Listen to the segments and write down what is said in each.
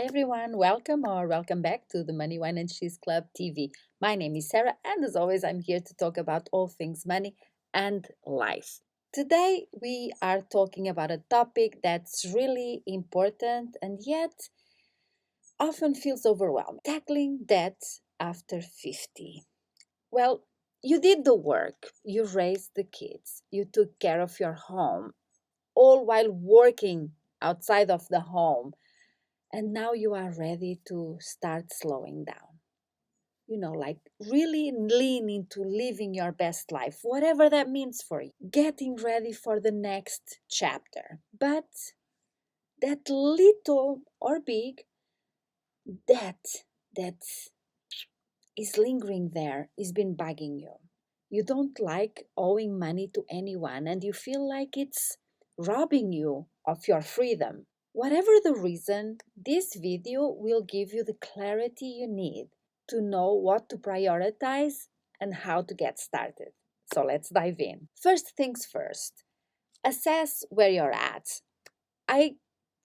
everyone, welcome back to the Money, Wine and Cheese Club TV. My name is Sarah, and as always, I'm here to talk about all things money and life. Today, we are talking about a topic that's really important and yet often feels overwhelming: tackling debt after 50. Well, you did the work, you raised the kids, you took care of your home, all while working outside of the home, and now you are ready to start slowing down. Like really lean into living your best life, whatever that means for you, getting ready for the next chapter. But that little or big debt that is lingering there is been bugging you. You don't like owing money to anyone and you feel like it's robbing you of your freedom. Whatever the reason, this video will give you the clarity you need to know what to prioritize and how to get started. So let's dive in. First things first, assess where you're at. I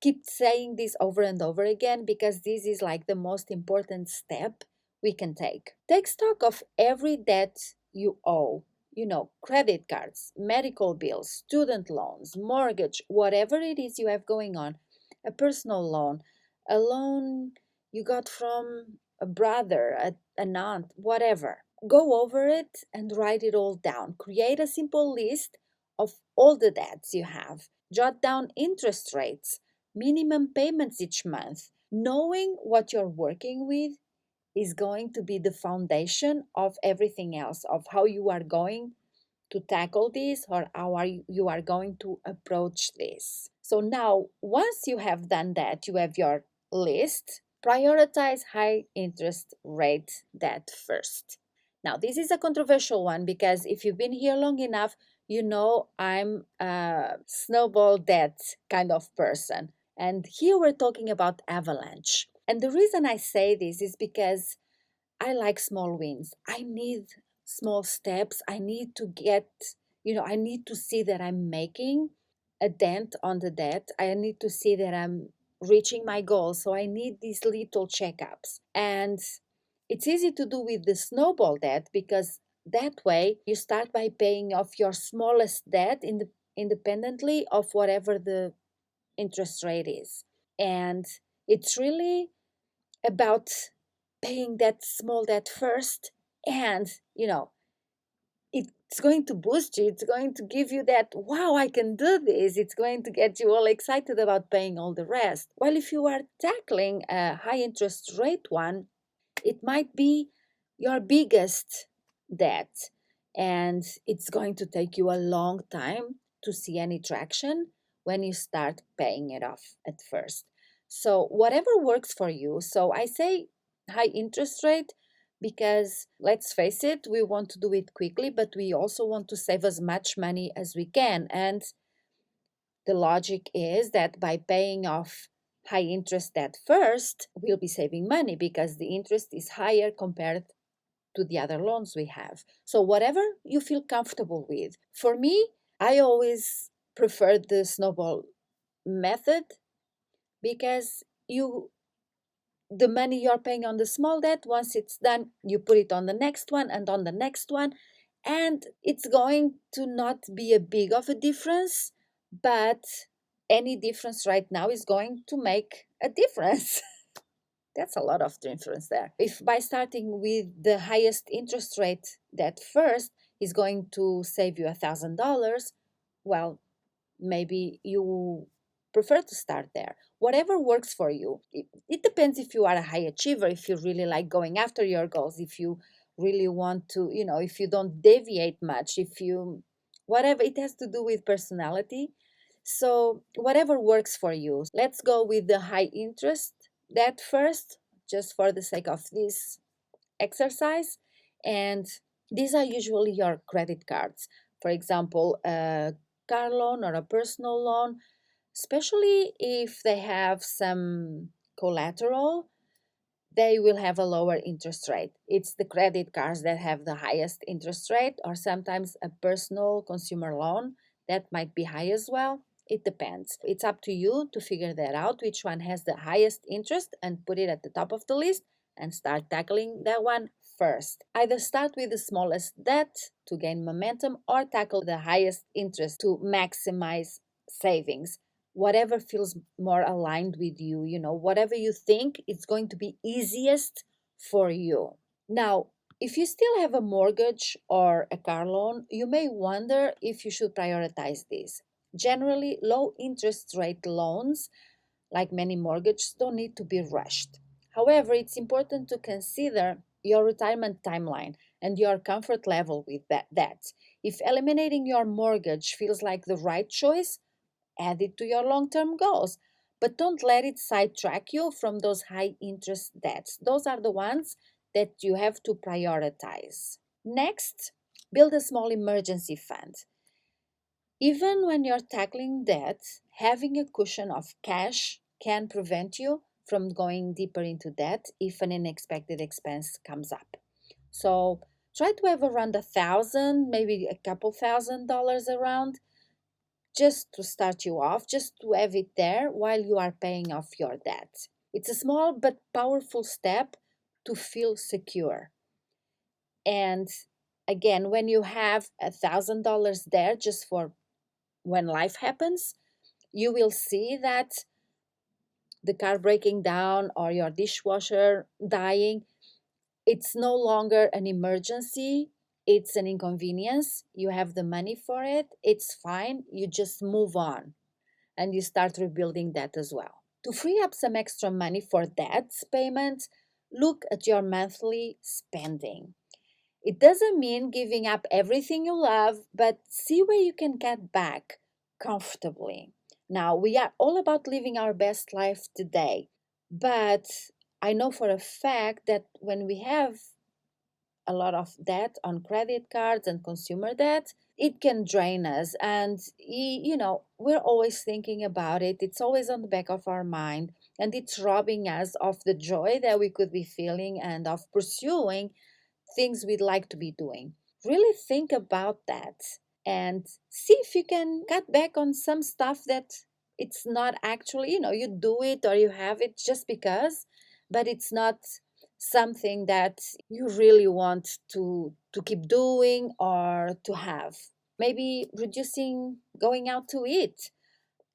keep saying this over and over again because this is like the most important step we can take. Take stock of every debt you owe. Credit cards, medical bills, student loans, mortgage, whatever it is you have going on, a personal loan, a loan you got from a brother, an aunt, whatever. Go over it and write it all down. Create a simple list of all the debts you have. Jot down interest rates, minimum payments each month. Knowing what you're working with is going to be the foundation of everything else, of how you are going to tackle this or you are going to approach this. So now, once you have done that, you have your list, prioritize high interest rate debt first. Now, this is a controversial one because if you've been here long enough, you know I'm a snowball debt kind of person. And here we're talking about avalanche. And the reason I say this is because I like small wins. I need small steps. I need to I need to see that I'm making a dent on the debt. I need to see that I'm reaching my goals. So I need these little checkups. And it's easy to do with the snowball debt because that way you start by paying off your smallest debt independently of whatever the interest rate is. And it's really about paying that small debt first, and it's going to boost you. It's going to give you that, wow, I can do this. It's going to get you all excited about paying all the rest. While if you are tackling a high interest rate one, it might be your biggest debt, and it's going to take you a long time to see any traction when you start paying it off at first. So whatever works for you. So I say high interest rate because let's face it, we want to do it quickly, but we also want to save as much money as we can. And the logic is that by paying off high interest debt first, we'll be saving money because the interest is higher compared to the other loans we have. So whatever you feel comfortable with. For me, I always prefer the snowball method because the money you're paying on the small debt, once it's done, you put it on the next one and on the next one, and it's going to not be a big of a difference, but any difference right now is going to make a difference. That's a lot of difference there. If by starting with the highest interest rate that first is going to save you $1,000, well, maybe you prefer to start there. Whatever works for you. It depends if you are a high achiever, if you really like going after your goals, if you really want to, if you don't deviate much, whatever, it has to do with personality. So whatever works for you. Let's go with the high interest that first, just for the sake of this exercise. And these are usually your credit cards. For example, a car loan or a personal loan, especially if they have some collateral, they will have a lower interest rate. It's the credit cards that have the highest interest rate, or sometimes a personal consumer loan that might be high as well. It depends. It's up to you to figure that out, which one has the highest interest, and put it at the top of the list and start tackling that one first. Either start with the smallest debt to gain momentum or tackle the highest interest to maximize savings. Whatever feels more aligned with you, whatever you think it's going to be easiest for you. Now, if you still have a mortgage or a car loan, you may wonder if you should prioritize these. Generally, low interest rate loans, like many mortgages, don't need to be rushed. However, it's important to consider your retirement timeline and your comfort level with that. If eliminating your mortgage feels like the right choice, add it to your long term goals. But don't let it sidetrack you from those high interest debts. Those are the ones that you have to prioritize. Next, build a small emergency fund. Even when you're tackling debt, having a cushion of cash can prevent you from going deeper into debt if an unexpected expense comes up. So try to have around 1,000, maybe a couple $1,000 around, just to start you off, just to have it there while you are paying off your debt. It's a small but powerful step to feel secure. And again, when you have $1,000 there just for when life happens, you will see that the car breaking down or your dishwasher dying, it's no longer an emergency. It's an inconvenience. You have the money for it. It's fine. You just move on and you start rebuilding that as well. To free up some extra money for debts payments, look at your monthly spending. It doesn't mean giving up everything you love, but see where you can get back comfortably. Now, we are all about living our best life today, but I know for a fact that when we have a lot of debt on credit cards and consumer debt, it can drain us. And, we're always thinking about it. It's always on the back of our mind. And it's robbing us of the joy that we could be feeling and of pursuing things we'd like to be doing. Really think about that and see if you can cut back on some stuff that it's not actually, you do it or you have it just because, but it's not something that you really want to keep doing or to have. Maybe reducing going out to eat,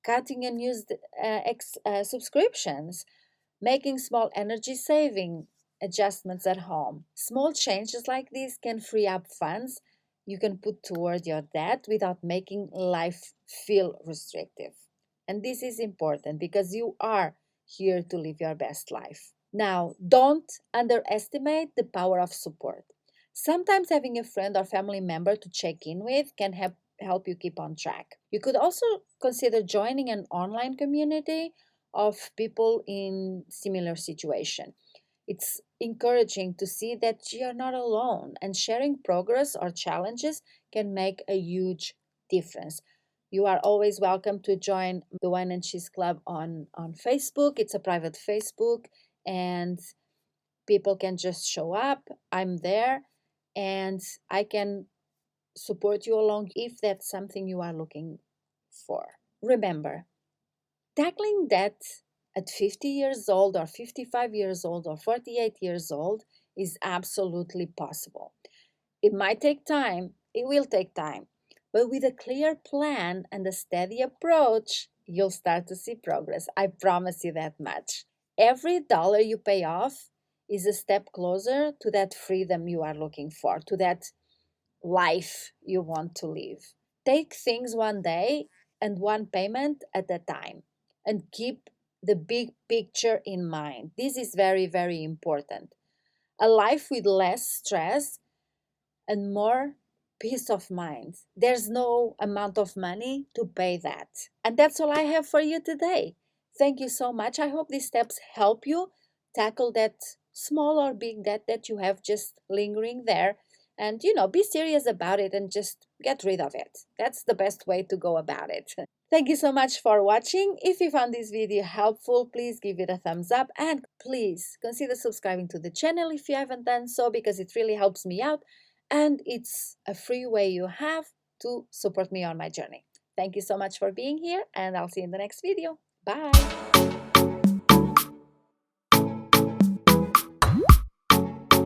cutting unused subscriptions, making small energy saving adjustments at home. Small changes like these can free up funds you can put toward your debt without making life feel restrictive. And this is important because you are here to live your best life. Now, don't underestimate the power of support. Sometimes having a friend or family member to check in with can help you keep on track. You could also consider joining an online community of people in similar situation. It's encouraging to see that you're not alone, and sharing progress or challenges can make a huge difference. You are always welcome to join the Wine and Cheese Club on Facebook. It's a private Facebook, and people can just show up. I'm there, and I can support you along if that's something you are looking for. Remember, tackling debt at 50 years old or 55 years old or 48 years old is absolutely possible. It might take time, it will take time, but with a clear plan and a steady approach, you'll start to see progress. I promise you that much. Every dollar you pay off is a step closer to that freedom you are looking for, to that life you want to live. Take things one day and one payment at a time, and keep the big picture in mind. This is very, very important. A life with less stress and more peace of mind. There's no amount of money to pay that. And that's all I have for you today. Thank you so much. I hope these steps help you tackle that small or big debt that you have just lingering there. And, be serious about it and just get rid of it. That's the best way to go about it. Thank you so much for watching. If you found this video helpful, please give it a thumbs up and please consider subscribing to the channel if you haven't done so, because it really helps me out and it's a free way you have to support me on my journey. Thank you so much for being here, and I'll see you in the next video. Bye.